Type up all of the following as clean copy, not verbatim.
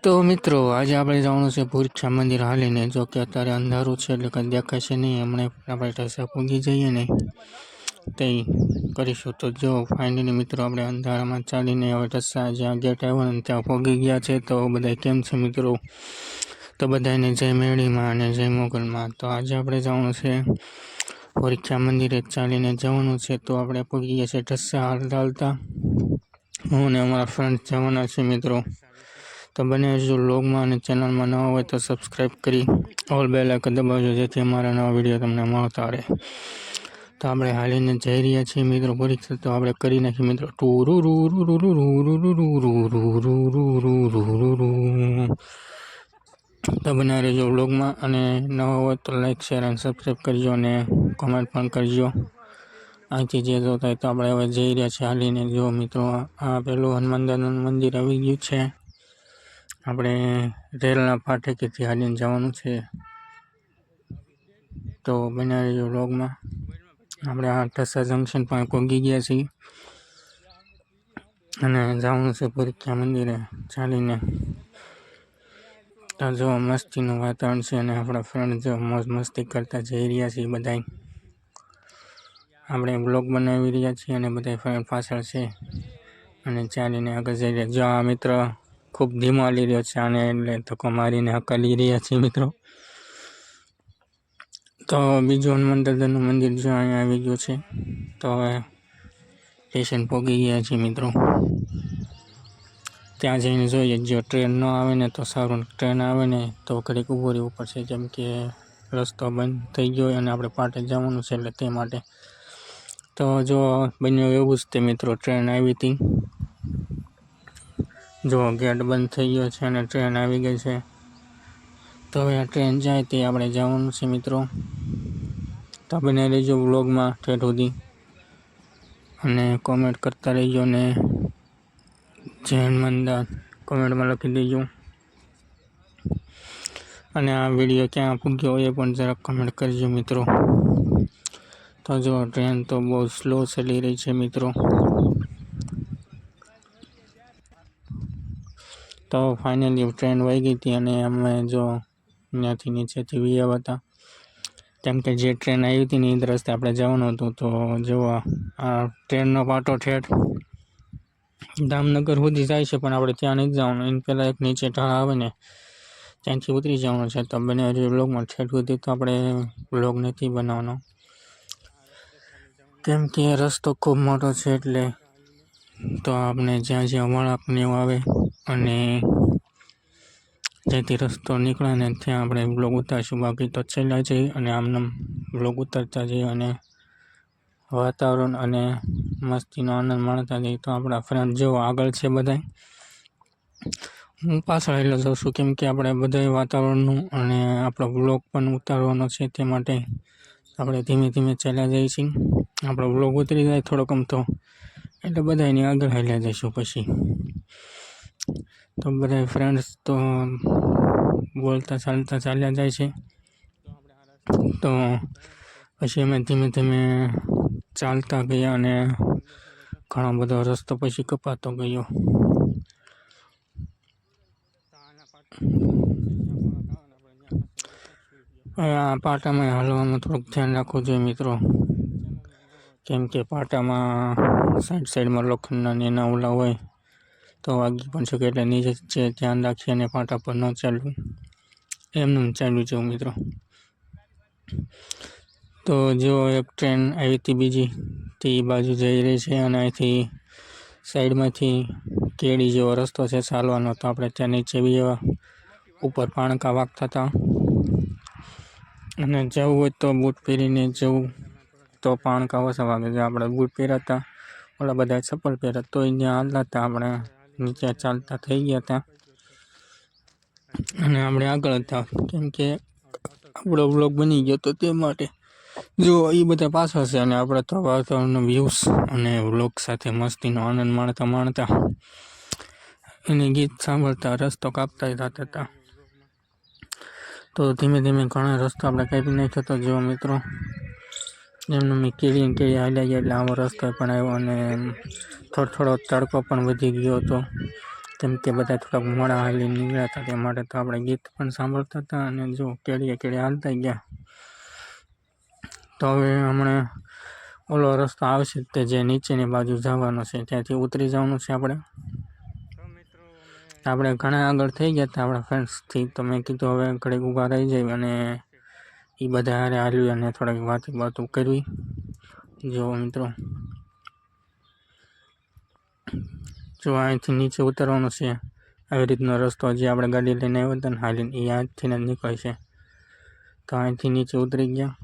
તો મિત્રો આજે આપણે જવાનું છે ભૂરખા મંદિર હાલીને, જો કે અત્યારે અંધારું છે એટલે કંઈ દેખાશે નહીં. હમણાં આપણે ઢસા પૂગી જઈએ ને તે કરીશું. તો જો ફાઇનલી મિત્રો આપણે અંધારામાં ચાલીને હવે ઢસા જ્યાં ગેટ આવ્યો ને ત્યાં પહોંચી ગયા છે. તો બધા કેમ છે મિત્રો? તો બધાને જય મેળીમાં અને જય મોગલમાં. તો આજે આપણે જવાનું છે ભૂરખા મંદિરે, ચાલીને જવાનું છે. તો આપણે પહોંચી ગયા છે ઢસા હાલતા હાલતા. હું અને અમારા ફ્રેન્ડ જવાના છે મિત્રો. તો બને જો લોગમાં અને ચેનલમાં નવા હોય તો સબસ્ક્રાઈબ કરી ઓલ બેલ આઇકન દબાવજો, જેથી અમારા નવા વિડીયો તમને મળતા રહે. તો આપણે હાલીને જઈ રહ્યા છીએ મિત્રો પરીક્ષા. તો આપણે કરી નાખીએ મિત્રો તો બના રહેજો વ્લોગમાં, અને નવા હોય તો લાઈક શેર અને સબસ્ક્રાઈબ કરજો અને કોમેન્ટ પણ કરજો. અહીંથી જે જોતા હોય તો આપણે હવે જઈ રહ્યા છીએ હાલીને. જો મિત્રો આ પેલું હનુમાનદાદાનું મંદિર આવી ગયું છે. આપણે રેલના ફાટકેથી હાલીને જવાનું છે. તો બના રહેજો વ્લોગમાં. આપણે આ ઢસા જંકશન પર પહોંચી ગયા છીએ અને જવાનું છે ભૂરખા મંદિરે ચાલીને. તો જો મસ્તીનું વાતાવરણ છે અને આપણા ફ્રેન્ડ જો મોજ મસ્તી કરતા જઈ રહ્યા છીએ બધા. આપણે બ્લોગ બનાવી રહ્યા છીએ અને બધા ફ્રેન્ડ પાછળ છે અને ચાલીને આગળ જઈ રહ્યા. જો આ મિત્ર ખૂબ ધીમો હાલી રહ્યો છે, આને એટલે ધક્કો મારીને હકાલી રહ્યા છીએ મિત્રો. તો બીજું હનુમાન દાદાનું મંદિર જો અહીંયા આવી ગયું છે. તો હવે સ્ટેશન પહોંચી ગયા છીએ મિત્રો. ત્યાં જઈને જોઈએ, જો ટ્રેન ન આવે ને તો સારું, ટ્રેન આવે ને તો ઘડીક ઊભું રહેવું પડશે, કેમ કે રસ્તો બંધ થઈ ગયો અને આપણે પાટે જવાનું છે એટલે તે માટે. તો જો બન્યું એવું જ તે મિત્રો, ટ્રેન આવી હતી. જો ગેટ બંધ થઈ ગયો છે અને ટ્રેન આવી ગઈ છે. તો હવે આ ટ્રેન જાય તે આપણે જવાનું છે મિત્રો. તો બને રહેજો વ્લોગમાં ઠેઠ સુધી અને કોમેન્ટ કરતા રહેજો ને જય હનુમાનદાસ કોમેન્ટમાં લખી દેજો. અને આ વિડીયો ક્યાં પૂગ્યો એ પણ જરાક કમેન્ટ કરજો મિત્રો. તો જો ટ્રેન તો બહુ સ્લો ચાલી રહી છે મિત્રો. તો ફાઇનલી ટ્રેન વહી ગઈ હતી અને અમે જો ત્યાંથી નીચેથી વિયા હતા, કેમ કે જે ટ્રેન આવી હતી ને એ રસ્તે આપણે જવાનું હતું. તો જો આ ટ્રેનનો પાટો ઠેઠ દામનગર સુધી જાય છે, પણ આપણે ત્યાં નથી જવાનું. એને પહેલાં એક નીચે ઢાળ આવે ને ત્યાંથી ઉતરી જવાનું છે. તો બને હજી વ્લોગમાં ઠેઠ સુધી તો આપણે વ્લોગ નથી બનાવવાનો, કેમ કે રસ્તો ખૂબ મોટો છે એટલે. તો આપણે જ્યાં જ્યાં વળાંક ને એવું આવે અને જેથી રસ્તો નીકળે ને ત્યાં આપણે બ્લોગ ઉતારશું. બાકી તો છેલ્લા જઈ અને આમને બ્લોગ ઉતારતા જઈએ અને વાતાવરણ અને મસ્તીનો આનંદ માણતા જઈએ. તો આપણા ફ્રેન્ડ જેવો આગળ છે બધા, હું પાછળ એટલે જાઉં છું, કેમ કે આપણે બધા વાતાવરણનું અને આપણો બ્લોગ પણ ઉતારવાનો છે. તે માટે આપણે ધીમે ધીમે ચાલ્યા જઈએ છીએ. આપણો બ્લોગ ઉતરી જાય થોડોક તો એટલે બધા એની આગળ હાલ્યા જઈશું પછી. તો બધા ફ્રેન્ડ્સ તો બોલતા ચાલતા ચાલ્યા જાય છે. તો પછી અમે ધીમે ધીમે ચાલતા ગયા અને ઘણો બધો રસ્તો પછી કપાતો ગયો. આ પાટામાં હાલવામાં થોડુંક ધ્યાન રાખવું જોઈએ મિત્રો, કેમ કે પાટામાં સાઈડમાં લોખંડના એના ઓલા હોય તો વાગી પણ શકે, એટલે નીચે ધ્યાન રાખી અને પાટા પર ન ચાલવું, એમનું ચાલ્યું છે મિત્રો. તો જો એક ટ્રેન આવી હતી બીજી તે બાજુ જઈ રહી છે અને અહીંથી સાઈડમાંથી કેડી જેવો રસ્તો છે ચાલવાનો. તો આપણે ત્યાં નીચે બી એવા ઉપર પાણકા વાગતા હતા અને જવું હોય તો બૂટ પહેરીને જવું, તો પાણકા ઓછા વાગે. જે આપણે બૂટ પહેર્યા હતા, ઓલા બધા ચપ્પલ પહેર્યા, તો ત્યાં હાલતા હતા આપણે નીચે ચાલતા થઈ ગયા હતા અને આપણે આગળ હતા, કેમ કે આપણો વ્લોગ બની ગયો તો તે માટે. જો એ બધા પાછળ છે અને આપણે તો વાતાવરણનો વ્યૂઝ અને વ્લોગ સાથે મસ્તીનો આનંદ માણતા માણતા એને ગીત સાંભળતા રસ્તો કાપતા જતા હતા. તો ધીમે ધીમે ઘણા રસ્તો આપણે કાપી નાખ્યો હતો. જો મિત્રો એમને મેં કેળી કેળી હાલ્યા ગયા એટલે આવો રસ્તો પણ આવ્યો અને થોડો થોડો તડકો પણ વધી ગયો હતો. કેમ કે બધા થોડાક મોડા હાલી નીકળ્યા હતા, તે માટે તો આપણે ગીત પણ સાંભળતા હતા અને જો કેળીએ હાલતા ગયા. તો હવે હમણાં ઓલો રસ્તો આવશે તે જે નીચેની બાજુ જવાનો છે, ત્યાંથી ઉતરી જવાનું છે આપણે ઘણા આગળ થઈ ગયા હતા આપણા ફ્રેન્ડ્સથી. તો મેં કીધું હવે ઘડીક ઊભા રહી જાય અને એ બધા હારે હાલ્યું અને થોડીક વાતો કરવી. જો મિત્રો, જો અહીંથી નીચે ઉતરવાનું છે. આવી રીતનો રસ્તો જે આપણે ગાડી લઈને આવ્યા હતા ને હાલીને, એ અહીંથી જ નીકળશે. તો અહીંથી નીચે ઉતરી ગયા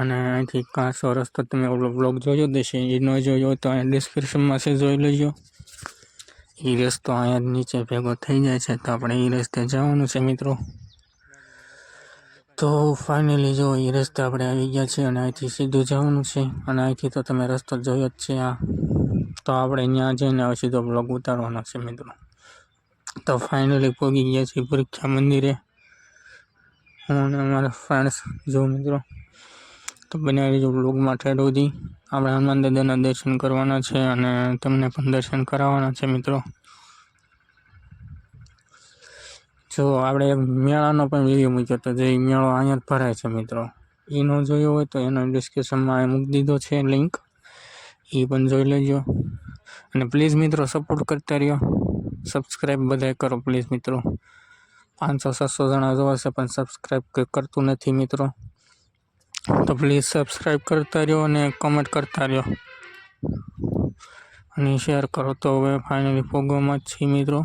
અને અહીંથી કાચો રસ્તો તમે ઓલો બ્લોગ જોયો દેશે, એ ન જોયો તો અહીંયા ડિસ્ક્રિપ્શનમાં છે, જોઈ લેજો. એ રસ્તો અહીંયા નીચે ભેગો થઈ જાય છે, તો આપણે એ રસ્તે જવાનું છે મિત્રો. તો ફાઇનલી જો એ રસ્તે આપણે આવી ગયા છીએ અને અહીંથી સીધું જવાનું છે. અને અહીંથી તો તમે રસ્તો જોયો જ છે આ. તો આપણે ત્યાં જઈને હવે સીધો બ્લોગ ઉતારવાનો છે મિત્રો. તો ફાઇનલી પહોંચી ગયા છીએ પરીક્ષા મંદિરે, હું અને અમારા ફ્રેન્ડ્સ. જો મિત્રો, તો બનાવી જો બ્લોગમાં ઠેઠ સુધી આપણે હનુમાન દાદાના દર્શન કરવાના છે અને તમને પણ દર્શન કરાવવાના છે મિત્રો. જો આપણે એક મેળાનો પણ વિડીયો મૂક્યો હતો, જે મેળો અહીંયા જ ભરાય છે મિત્રો. એ ન જોયો હોય તો એનો ડિસ્ક્રિપ્શનમાં મૂકી દીધો છે લિંક, એ પણ જોઈ લેજો. અને પ્લીઝ મિત્રો સપોર્ટ કરતા રહ્યો, સબસ્ક્રાઈબ બધાય કરો પ્લીઝ મિત્રો. 500-700 જણા જોવે છે પણ સબસ્ક્રાઈબ કરતું નથી મિત્રો. તો પ્લીઝ સબસ્ક્રાઈબ કરતા રહ્યો અને કમેન્ટ કરતા રહ્યો અને શેર કરો. તો હવે ફાઇનલી પ્રોગ્રામમાં જ છીએ મિત્રો.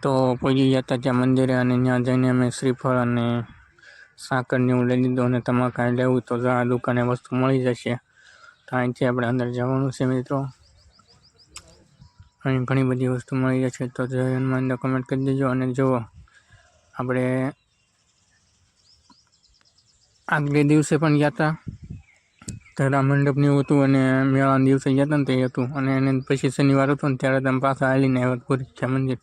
તો પહોંચી ગયા હતા ત્યાં મંદિરે અને ત્યાં જઈને અમે શ્રીફળ અને સાકરને એવું લઈ લીધું અને તમારે કાંઈ લેવું તો આ દુકાને વસ્તુ મળી જશે. તો અહીંથી આપણે અંદર જવાનું છે મિત્રો. અહીં ઘણી બધી વસ્તુ મળી જશે. તો જય હનુમાન કમેન્ટ કરી દેજો. અને જો આપણે આગલે દિવસે પણ ગયા હતા, ધરા મંડપની હતું અને મેળાના દિવસે ગયા હતા ને તે હતું. અને એને પછી શનિવાર હતો ને ત્યારે તમે પાછા હાલીને આવ્યા પરીક્ષા મંદિર.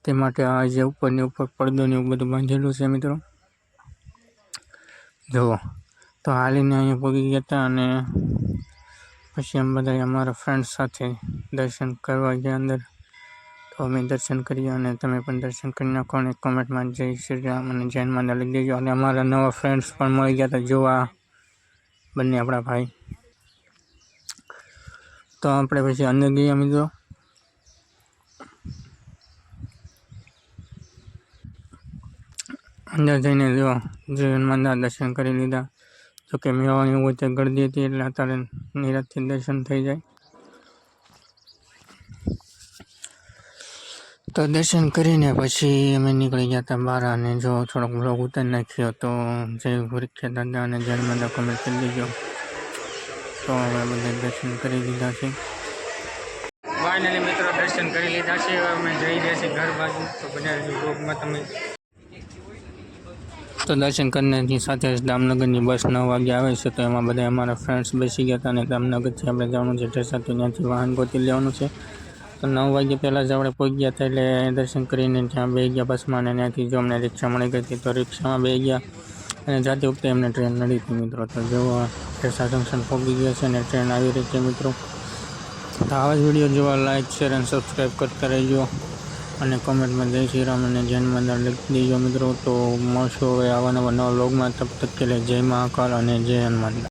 તે માટે આ જે ઉપરની ઉપર પડદો ને એવું બધું બાંધેલું છે મિત્રો. જુઓ, તો હાલીને અહીંયા પહોંચી ગયા હતા અને પછી અમે બધા અમારા ફ્રેન્ડ્સ સાથે દર્શન કરવા ગયા અંદર. તો અમે દર્શન કરીએ અને તમે પણ દર્શન કરી નાખો અને કોમેન્ટમાં જય શ્રી રામ અને જય હનુમાન લખી દેજો. અને અમારા નવા ફ્રેન્ડ્સ પણ મળી ગયા હતા, જોવા બંને આપણા ભાઈ. તો આપણે પછી અંદર ગયા મિત્રો. અંદર જઈને જો જય હનુમાનના દર્શન કરી લીધા. જોકે મેળાની વચ્ચે ગળદી હતી એટલે અત્યારે નિરાંતથી દર્શન થઈ જાય. તો દર્શન કરીને પછી અમે નીકળી ગયા હતા બહાર અને જો થોડોક બ્લોગ ઉતારી નાખ્યો. તો જય પરીક્ષા દાદા અને જય હનુમાન કમેન્ટ કરી દેજો. તો હવે બધા દર્શન કરી લીધા છે. ફાઇનલી મિત્રો દર્શન કરી લીધા છે. હવે અમે જઈ રહ્યા છીએ ઘર બાજુ. તો બધા બ્લોગમાં તમે તો દર્શન કરવાની સાથે જ દામનગરની બસ 9 વાગે આવે છે. તો એમાં બધા અમારા ફ્રેન્ડ્સ બેસી ગયા હતા અને દામનગરથી આપણે જવાનું છે ઢેસા. તો ત્યાંથી વાહન ગોતી લેવાનું છે. તો 9 વાગે પહેલાં જ આપણે પહોંચી ગયા હતા એટલે દર્શન કરીને ત્યાં બેસી ગયા બસમાં. અને ત્યાંથી જો અમને રિક્ષા મળી ગઈ હતી તો રિક્ષામાં બેસી ગયા અને જાતે વખતે એમને ટ્રેન નડી હતી મિત્રો. તો જો ઢેસા જંકશન પહોંચી ગયા છે અને ટ્રેન આવી રહી છે મિત્રો. તો આવા જ વિડીયો જોવા લાઈક શેર અને સબસ્ક્રાઈબ કરતા રહેજો અને કોમેન્ટમાં જય શ્રી રામ અને જય હનુમાન લખી દેજો મિત્રો. તો મળશું હવે આવા નવા વ્લોગમાં. તબ તક કે લે જય મહાકાલ અને જય હનુમાન.